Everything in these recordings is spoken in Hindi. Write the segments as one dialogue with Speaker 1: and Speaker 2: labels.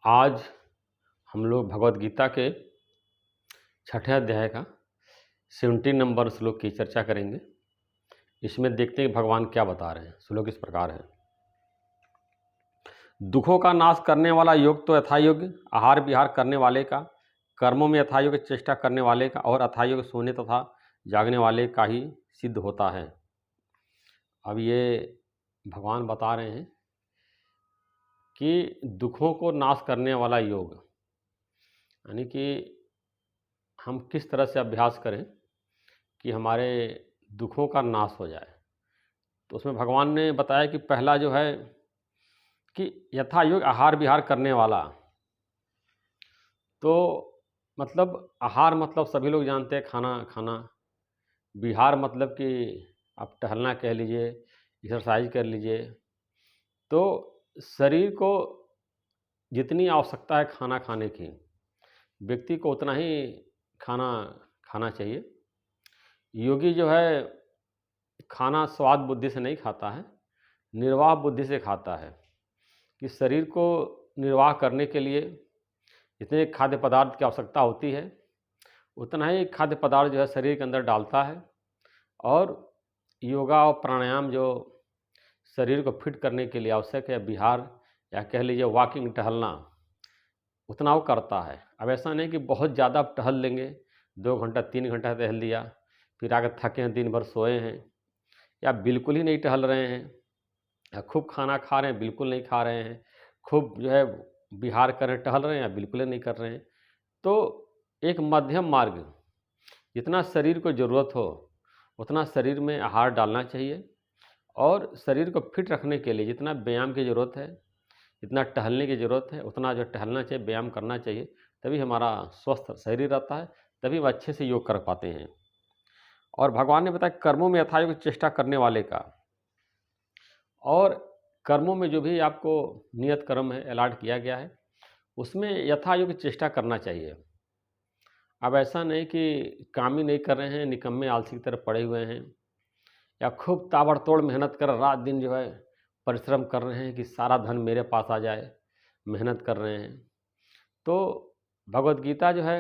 Speaker 1: आज हम लोग भगवद गीता के छठे अध्याय का 17 नंबर श्लोक की चर्चा करेंगे। इसमें देखते हैं कि भगवान क्या बता रहे हैं। श्लोक इस प्रकार है। दुखों का नाश करने वाला योग तो यथायोग्य आहार विहार करने वाले का, कर्मों में यथायोग्य चेष्टा करने वाले का और अथायोग्य सोने तथा जागने वाले का ही सिद्ध होता है। अब ये भगवान बता रहे हैं कि दुखों को नाश करने वाला योग, यानी कि हम किस तरह से अभ्यास करें कि हमारे दुखों का नाश हो जाए। तो उसमें भगवान ने बताया कि पहला जो है कि यथायोग आहार विहार करने वाला। तो मतलब आहार मतलब सभी लोग जानते हैं खाना खाना, विहार मतलब कि आप टहलना कह लीजिए, एक्सरसाइज कर लीजिए। तो शरीर को जितनी आवश्यकता है खाना खाने की, व्यक्ति को उतना ही खाना खाना चाहिए। योगी जो है खाना स्वाद बुद्धि से नहीं खाता है, निर्वाह बुद्धि से खाता है कि शरीर को निर्वाह करने के लिए जितने खाद्य पदार्थ की आवश्यकता होती है उतना ही खाद्य पदार्थ जो है शरीर के अंदर डालता है। और योगा और प्राणायाम जो शरीर को फिट करने के लिए आवश्यक है, विहार या कह लीजिए वॉकिंग टहलना, उतना वो करता है। अब ऐसा नहीं कि बहुत ज़्यादा आप टहल लेंगे, 2 घंटा 3 घंटा टहल लिया, फिर आकर थके हैं, दिन भर सोए हैं, या बिल्कुल ही नहीं टहल रहे हैं, या खूब खाना खा रहे हैं बिल्कुल नहीं खा रहे हैं, खूब जो है विहार कर रहे हैं टहल रहे हैं या बिल्कुल ही नहीं कर रहे हैं। तो एक मध्यम मार्ग, जितना शरीर को ज़रूरत हो उतना शरीर में आहार डालना चाहिए। और शरीर को फिट रखने के लिए जितना व्यायाम की ज़रूरत है, जितना टहलने की ज़रूरत है, उतना जो टहलना चाहिए, व्यायाम करना चाहिए। तभी हमारा स्वस्थ शरीर रहता है, तभी हम अच्छे से योग कर पाते हैं। और भगवान ने बताया कर्मों में यथायोग चेष्टा करने वाले का, और कर्मों में जो भी आपको नियत कर्म है अलॉट किया गया है उसमें यथायोग चेष्टा करना चाहिए। अब ऐसा नहीं कि काम ही नहीं कर रहे हैं, निकम्मे आलसी की तरह पड़े हुए हैं, या खूब ताबड़तोड़ मेहनत कर रात दिन जो है परिश्रम कर रहे हैं कि सारा धन मेरे पास आ जाए, मेहनत कर रहे हैं। तो भगवद गीता जो है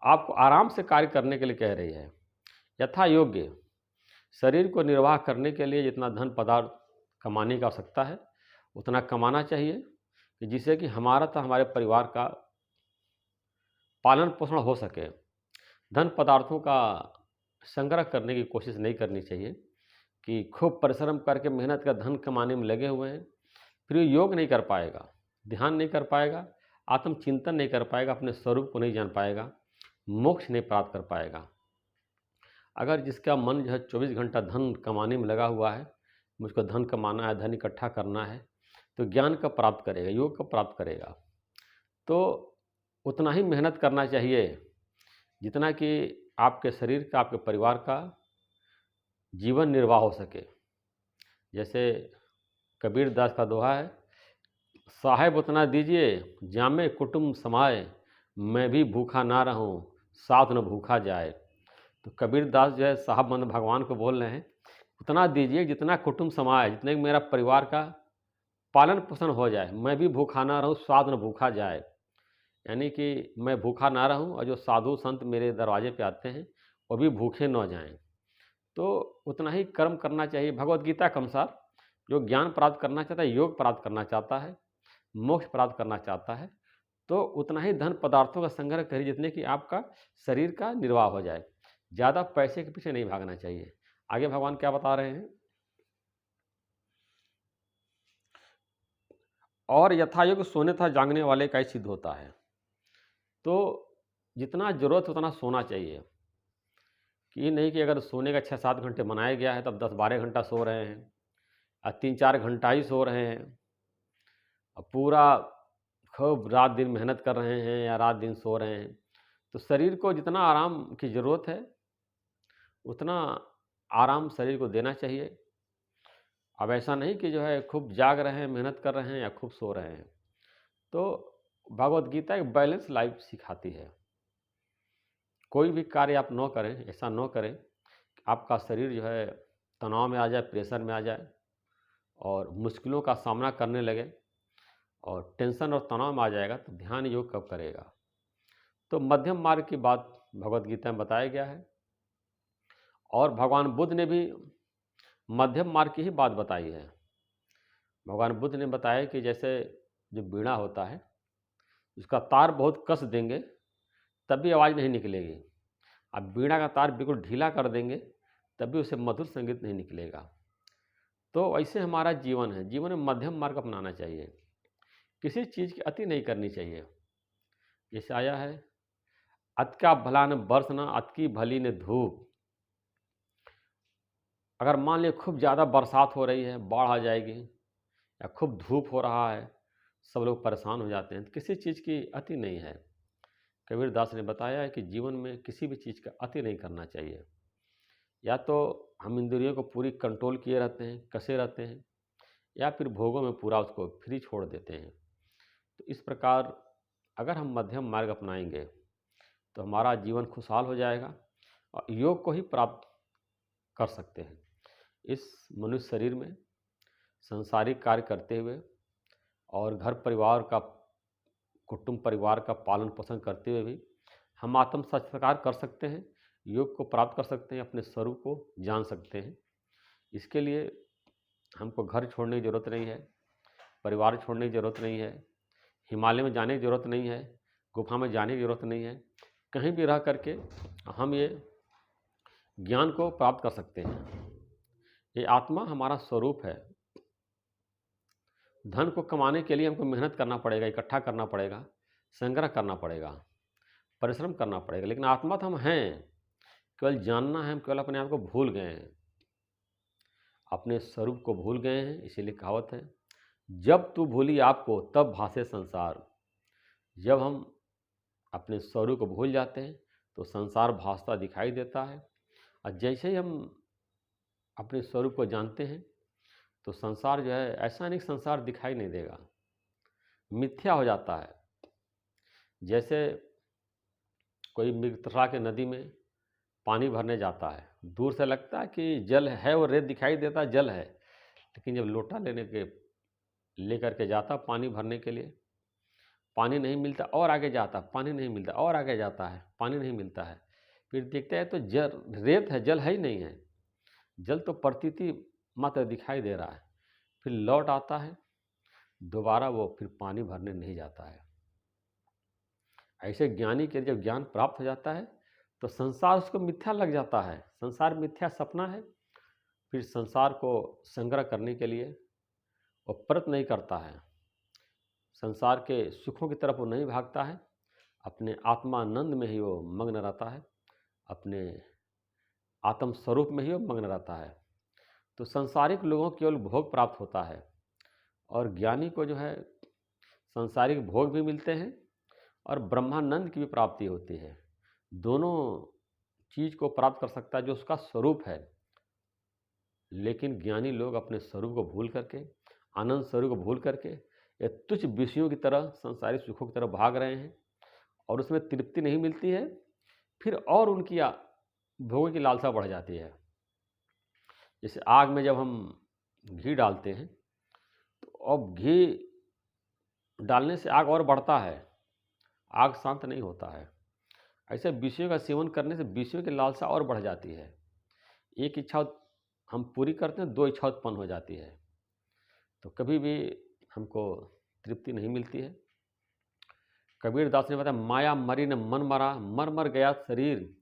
Speaker 1: आपको आराम से कार्य करने के लिए कह रही है। यथा योग्य शरीर को निर्वाह करने के लिए जितना धन पदार्थ कमाने की आवश्यकता है उतना कमाना चाहिए, कि जिससे कि हमारा तो हमारे परिवार का पालन पोषण हो सके। धन पदार्थों का संग्रह करने की कोशिश नहीं करनी चाहिए कि खूब परिश्रम करके मेहनत का धन कमाने में लगे हुए हैं, फिर वो योग नहीं कर पाएगा, ध्यान नहीं कर पाएगा, आत्मचिंतन नहीं कर पाएगा, अपने स्वरूप को नहीं जान पाएगा, मोक्ष नहीं प्राप्त कर पाएगा। अगर जिसका मन जो है 24 घंटा धन कमाने में लगा हुआ है, मुझको धन कमाना है, धन इकट्ठा करना है, तो ज्ञान कब प्राप्त करेगा, योग कब प्राप्त करेगा। तो उतना ही मेहनत करना चाहिए जितना कि आपके शरीर का, आपके परिवार का जीवन निर्वाह हो सके। जैसे कबीर दास का दोहा है, साहेब उतना दीजिए जामे कुटुंब समाए, मैं भी भूखा ना रहूं साथ न भूखा जाए। तो कबीर दास जो है साहब मन भगवान को बोल रहे हैं, उतना दीजिए जितना कुटुंब समाए, जितने मेरा परिवार का पालन पोषण हो जाए, मैं भी भूखा ना रहूं साथ न भूखा जाए। यानी कि मैं भूखा ना रहूं और जो साधु संत मेरे दरवाजे पे आते हैं वो भी भूखे न जाएं। तो उतना ही कर्म करना चाहिए भगवद गीता के अनुसार। जो ज्ञान प्राप्त करना चाहता है, योग प्राप्त करना चाहता है, मोक्ष प्राप्त करना चाहता है, तो उतना ही धन पदार्थों का संग्रह करिए जितने कि आपका शरीर का निर्वाह हो जाए। ज़्यादा पैसे के पीछे नहीं भागना चाहिए। आगे भगवान क्या बता रहे हैं, और यथायोग सोने तथा जागने वाले का ही सिद्ध होता है। तो जितना ज़रूरत उतना सोना चाहिए, कि ये नहीं कि अगर सोने का 6-7 घंटे बनाया गया है तब 10-12 घंटा सो रहे हैं, 3-4 घंटा ही सो रहे हैं, पूरा खूब रात दिन मेहनत कर रहे हैं या रात दिन सो रहे हैं। तो शरीर को जितना आराम की ज़रूरत है उतना आराम शरीर को देना चाहिए। अब ऐसा नहीं कि जो है खूब जाग रहे हैं, मेहनत कर रहे हैं या खूब सो रहे हैं। तो भगवद गीता एक बैलेंस लाइफ सिखाती है। कोई भी कार्य आप न करें, ऐसा न करें कि आपका शरीर जो है तनाव में आ जाए, प्रेशर में आ जाए और मुश्किलों का सामना करने लगे और टेंशन और तनाव में आ जाएगा तो ध्यान योग कब करेगा। तो मध्यम मार्ग की बात भगवत गीता में बताया गया है और भगवान बुद्ध ने भी मध्यम मार्ग की ही बात बताई है। भगवान बुद्ध ने बताया कि जैसे जो वीणा होता है उसका तार बहुत कस देंगे तब भी आवाज़ नहीं निकलेगी, अब वीणा का तार बिल्कुल ढीला कर देंगे तब भी उसे मधुर संगीत नहीं निकलेगा। तो ऐसे हमारा जीवन है, जीवन में मध्यम मार्ग अपनाना चाहिए, किसी चीज़ की अति नहीं करनी चाहिए। जैसे आया है, अत का भला न बरसना, अत की भली न धूप। अगर मान लिया खूब ज़्यादा बरसात हो रही है, बाढ़ आ जाएगी, या खूब धूप हो रहा है, सब लोग परेशान हो जाते हैं, तो किसी चीज़ की अति नहीं है। कबीर दास ने बताया है कि जीवन में किसी भी चीज़ का अति नहीं करना चाहिए। या तो हम इंद्रियों को पूरी कंट्रोल किए रहते हैं, कसे रहते हैं, या फिर भोगों में पूरा उसको फ्री छोड़ देते हैं। तो इस प्रकार अगर हम मध्यम मार्ग अपनाएंगे तो हमारा जीवन खुशहाल हो जाएगा और योग को ही प्राप्त कर सकते हैं। इस मनुष्य शरीर में सांसारिक कार्य करते हुए और घर परिवार का, कुटुंब परिवार का पालन पोषण करते हुए भी हम आत्म साक्षात्कार कर सकते हैं, योग को प्राप्त कर सकते हैं, अपने स्वरूप को जान सकते हैं। इसके लिए हमको घर छोड़ने की ज़रूरत नहीं है, परिवार छोड़ने की ज़रूरत नहीं है, हिमालय में जाने की ज़रूरत नहीं है, गुफा में जाने की ज़रूरत नहीं है। कहीं भी रह करके हम ये ज्ञान को प्राप्त कर सकते हैं। ये आत्मा हमारा स्वरूप है। धन को कमाने के लिए हमको मेहनत करना पड़ेगा, इकट्ठा करना पड़ेगा, संग्रह करना पड़ेगा, परिश्रम करना पड़ेगा, लेकिन आत्मा तो हम हैं। केवल जानना है, हम केवल अपने आप को भूल गए हैं, अपने स्वरूप को भूल गए हैं। इसीलिए कहावत है, जब तू भूली आपको तब भासे संसार। जब हम अपने स्वरूप को भूल जाते हैं तो संसार भासता दिखाई देता है, और जैसे ही हम अपने स्वरूप को जानते हैं तो संसार जो है, ऐसा नहीं संसार दिखाई नहीं देगा, मिथ्या हो जाता है। जैसे कोई मित्रता के नदी में पानी भरने जाता है, दूर से लगता है कि जल है, वो रेत दिखाई देता जल है, लेकिन जब लोटा लेकर के जाता पानी भरने के लिए, पानी नहीं मिलता, और आगे जाता, पानी नहीं मिलता, और आगे जाता है, पानी नहीं मिलता है। फिर देखते हैं तो जल रेत है, जल है ही नहीं है, जल तो प्रतीति मात्र दिखाई दे रहा है। फिर लौट आता है, दोबारा वो फिर पानी भरने नहीं जाता है। ऐसे ज्ञानी के जब ज्ञान प्राप्त हो जाता है तो संसार उसको मिथ्या लग जाता है, संसार मिथ्या सपना है। फिर संसार को संग्रह करने के लिए वो प्रयत्न नहीं करता है, संसार के सुखों की तरफ वो नहीं भागता है, अपने आत्मानंद में ही वो मग्न रहता है, अपने आत्म स्वरूप में ही वो मग्न रहता है। तो संसारिक लोगों को केवल भोग प्राप्त होता है, और ज्ञानी को जो है संसारिक भोग भी मिलते हैं और ब्रह्मानंद की भी प्राप्ति होती है। दोनों चीज़ को प्राप्त कर सकता है जो उसका स्वरूप है। लेकिन ज्ञानी लोग अपने स्वरूप को भूल करके, आनंद स्वरूप को भूल करके, ये तुच्छ विषयों की तरह, संसारिक सुखों की तरफ भाग रहे हैं और उसमें तृप्ति नहीं मिलती है। फिर और उनकी भोगों की लालसा बढ़ जाती है। जैसे आग में जब हम घी डालते हैं तो अब घी डालने से आग और बढ़ता है, आग शांत नहीं होता है। ऐसे विषयों का सेवन करने से विषयों की लालसा और बढ़ जाती है। एक इच्छा हम पूरी करते हैं, दो इच्छा उत्पन्न हो जाती है, तो कभी भी हमको तृप्ति नहीं मिलती है। कबीर दास ने बताया, माया मरी न मन मरा, मर मर गया शरीर,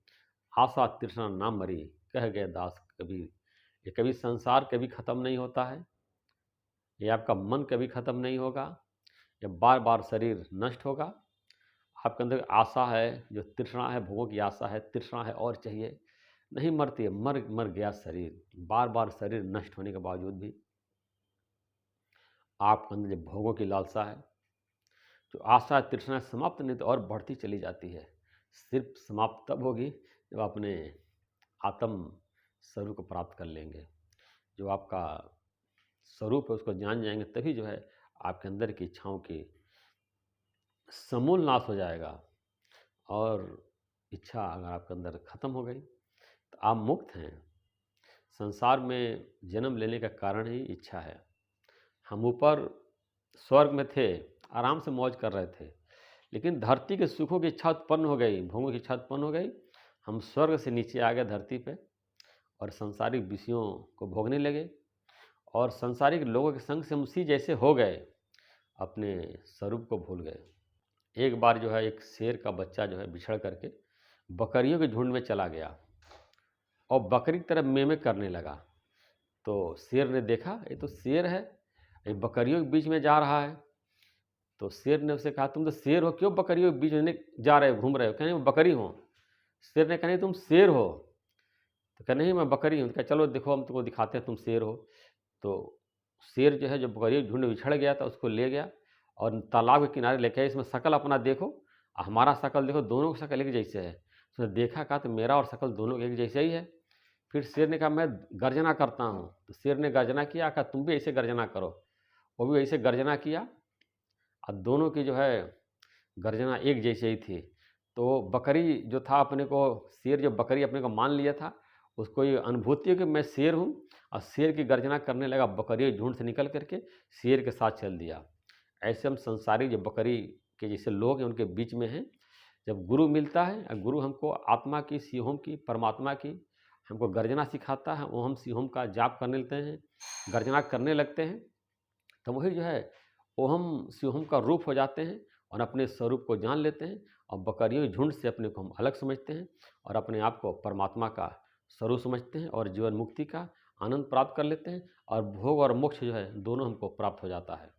Speaker 1: आशा तृष्णा ना मरी। कह गए दास कबीर, ये कभी संसार कभी ख़त्म नहीं होता है, ये आपका मन कभी ख़त्म नहीं होगा, ये बार बार शरीर नष्ट होगा। आपके अंदर आशा है, जो तृष्णा है, भोगों की आशा है, तृष्णा है और चाहिए, नहीं मरती है, मर मर गया शरीर। बार बार शरीर नष्ट होने के बावजूद भी आपके अंदर जो भोगों की लालसा है, जो आशा तृष्णा समाप्त नहीं तो और बढ़ती चली जाती है। सिर्फ समाप्त तब होगी जब अपने आत्म स्वरूप को प्राप्त कर लेंगे। जो आपका स्वरूप है उसको जान जाएंगे, तभी जो है आपके अंदर की इच्छाओं की समूल नाश हो जाएगा। और इच्छा अगर आपके अंदर ख़त्म हो गई तो आप मुक्त हैं। संसार में जन्म लेने का कारण ही इच्छा है। हम ऊपर स्वर्ग में थे, आराम से मौज कर रहे थे। लेकिन धरती के सुखों की इच्छा उत्पन्न हो गई, भोगों की इच्छा उत्पन्न हो गई। हम स्वर्ग से नीचे आ गए धरती पे और सांसारिक विषयों को भोगने लगे और सांसारिक लोगों के संग से हम उसी जैसे हो गए, अपने स्वरूप को भूल गए। एक बार जो है एक शेर का बच्चा जो है बिछड़ करके बकरियों के झुंड में चला गया और बकरी की तरफ में करने लगा। तो शेर ने देखा ये तो शेर है, ये बकरियों के बीच में जा रहा है। तो शेर ने उससे कहा तुम तो शेर हो, क्यों बकरियों के बीच में जा रहे हो, घूम रहे हो? कहने मैं बकरी हूँ। शेर ने कहा नहीं तुम शेर हो। तो कहा नहीं मैं बकरी हूँ। तो कहा चलो देखो हम तुमको दिखाते हैं तुम शेर हो। तो शेर जो है जो बकरियों के झुंड में बिछड़ गया था उसको ले गया और तालाब के किनारे लेके आया, इसमें शकल अपना देखो और हमारा शकल देखो, दोनों की शकल एक जैसे है। उसने देखा, कहा तो मेरा और शकल दोनों एक जैसे ही है। फिर शेर ने कहा मैं गर्जना करता हूँ। तो शेर ने गर्जना किया, कहा तुम भी ऐसे गर्जना करो। वो भी ऐसे गर्जना किया और दोनों की जो है गर्जना एक जैसे ही थी। तो बकरी जो था अपने को, शेर जो बकरी अपने को मान लिया था, उसको ये अनुभूति है कि मैं शेर हूँ और शेर की गर्जना करने लगा, बकरी झुंड से निकल करके शेर के साथ चल दिया। ऐसे हम संसारी जो बकरी के जैसे लोग हैं उनके बीच में हैं। जब गुरु मिलता है और गुरु हमको आत्मा की, शिवोम की, परमात्मा की हमको गर्जना सिखाता है, ओम शिवोम का जाप करने लगते हैं, गर्जना करने लगते हैं, तो वही जो है ओम शिवोम का रूप हो जाते हैं और अपने स्वरूप को जान लेते हैं और बकरियों के झुंड से अपने को हम अलग समझते हैं और अपने आप को परमात्मा का स्वरूप समझते हैं और जीवन मुक्ति का आनंद प्राप्त कर लेते हैं और भोग और मोक्ष जो है दोनों हमको प्राप्त हो जाता है।